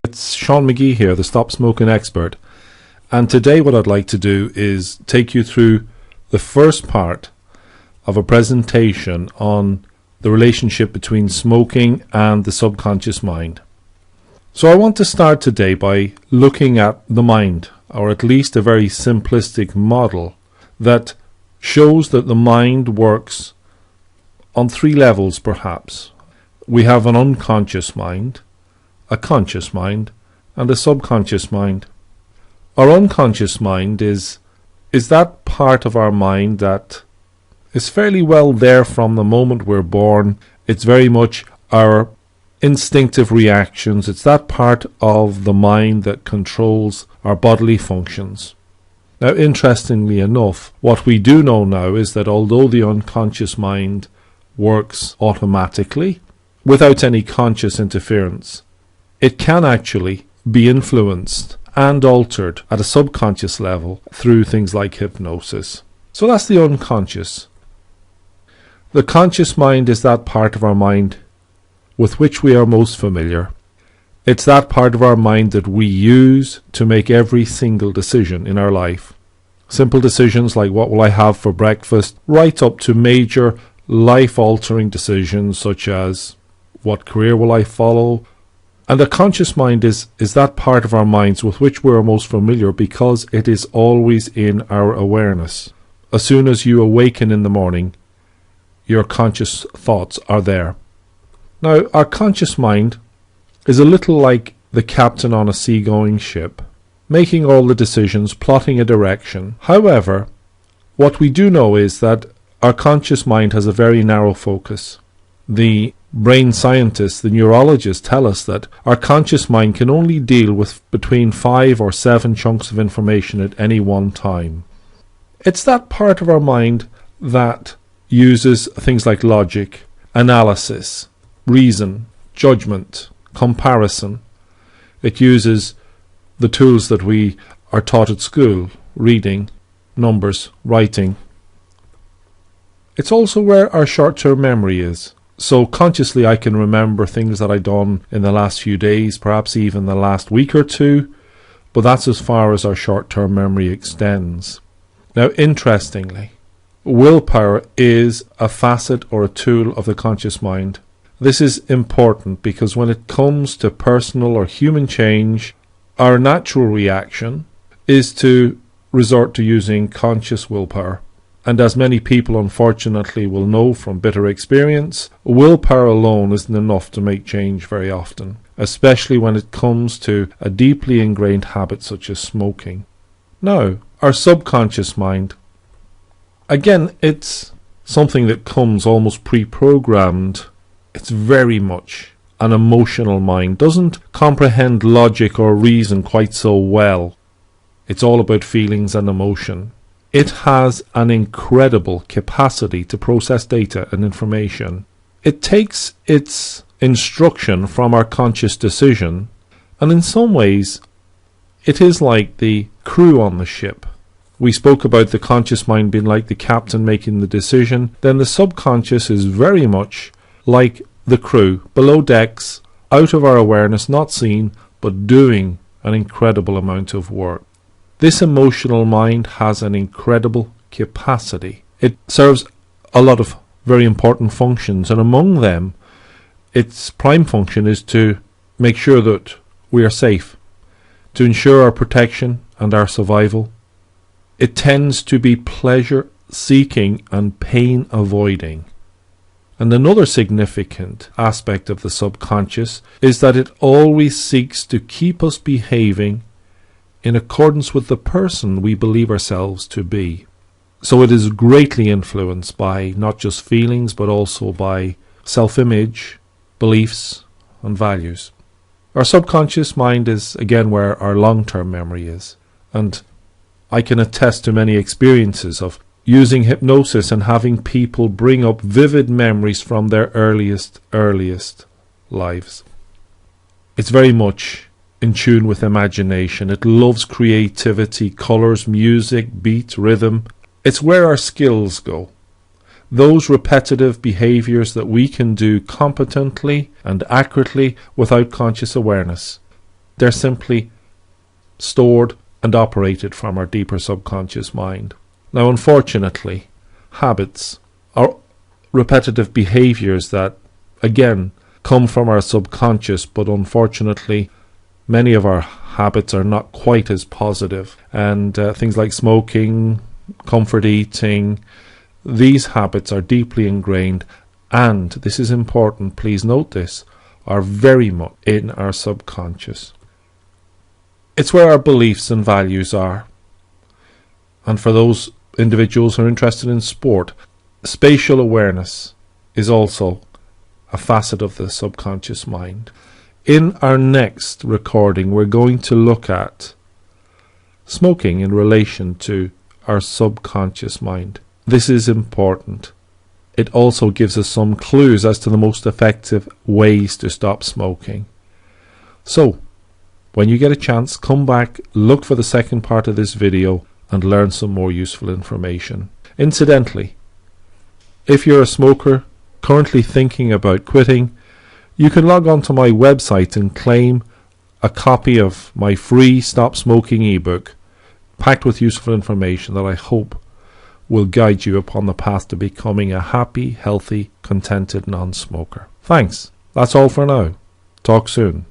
It's Sean McGee here, the Stop Smoking Expert, and today what I'd like to do is take you through the first part of a presentation on the relationship between smoking and the subconscious mind. So I want to start today by looking at the mind, or at least a very simplistic model that shows that the mind works on three levels perhaps. We have an unconscious mind, a conscious mind, and a subconscious mind. Our unconscious mind is that part of our mind that is fairly well there from the moment we're born. It's very much our instinctive reactions. It's that part of the mind that controls our bodily functions. Now, interestingly enough, what we do know now is that although the unconscious mind works automatically, without any conscious interference, it can actually be influenced and altered at a subconscious level through things like hypnosis. So that's the unconscious. The conscious mind is that part of our mind with which we are most familiar. It's that part of our mind that we use to make every single decision in our life. Simple decisions like what will I have for breakfast, right up to major life-altering decisions such as what career will I follow. And the conscious mind is that part of our minds with which we are most familiar because it is always in our awareness. As soon as you awaken in the morning, your conscious thoughts are there. Now, our conscious mind is a little like the captain on a seagoing ship, making all the decisions, plotting a direction. However, what we do know is that our conscious mind has a very narrow focus. The brain scientists, the neurologists, tell us that our conscious mind can only deal with between 5 or 7 chunks of information at any one time. It's that part of our mind that uses things like logic, analysis, reason, judgment, comparison. It uses the tools that we are taught at school, reading, numbers, writing. It's also where our short-term memory is. So consciously I can remember things that I've done in the last few days, perhaps even the last week or two, but that's as far as our short-term memory extends. Now, interestingly, willpower is a facet or a tool of the conscious mind. This is important because when it comes to personal or human change, our natural reaction is to resort to using conscious willpower. And as many people unfortunately will know from bitter experience, willpower alone isn't enough to make change very often, especially when it comes to a deeply ingrained habit such as smoking. Now, our subconscious mind, again, it's something that comes almost pre-programmed. It's very much an emotional mind, doesn't comprehend logic or reason quite so well. It's all about feelings and emotion. It has an incredible capacity to process data and information. It takes its instruction from our conscious decision, and in some ways, it is like the crew on the ship. We spoke about the conscious mind being like the captain making the decision. Then the subconscious is very much like the crew, below decks, out of our awareness, not seen, but doing an incredible amount of work. This emotional mind has an incredible capacity. It serves a lot of very important functions, and among them, its prime function is to make sure that we are safe, to ensure our protection and our survival. It tends to be pleasure-seeking and pain-avoiding. And another significant aspect of the subconscious is that it always seeks to keep us behaving in accordance with the person we believe ourselves to be. So it is greatly influenced by not just feelings, but also by self-image, beliefs, and values. Our subconscious mind is again where our long-term memory is, and I can attest to many experiences of using hypnosis and having people bring up vivid memories from their earliest lives. It's very much in tune with imagination. It loves creativity, colours, music, beat, rhythm. It's where our skills go. Those repetitive behaviours that we can do competently and accurately without conscious awareness. They're simply stored and operated from our deeper subconscious mind. Now, unfortunately, habits are repetitive behaviours that, again, come from our subconscious, but unfortunately, many of our habits are not quite as positive. And things like smoking, comfort eating, these habits are deeply ingrained, and, this is important, please note this, are very much in our subconscious. It's where our beliefs and values are. And for those individuals who are interested in sport, spatial awareness is also a facet of the subconscious mind. In our next recording, we're going to look at smoking in relation to our subconscious mind. This is important. It also gives us some clues as to the most effective ways to stop smoking. So, when you get a chance, come back, look for the second part of this video and learn some more useful information. Incidentally, if you're a smoker currently thinking about quitting, you can log on to my website and claim a copy of my free Stop Smoking ebook, packed with useful information that I hope will guide you upon the path to becoming a happy, healthy, contented non-smoker. Thanks. That's all for now. Talk soon.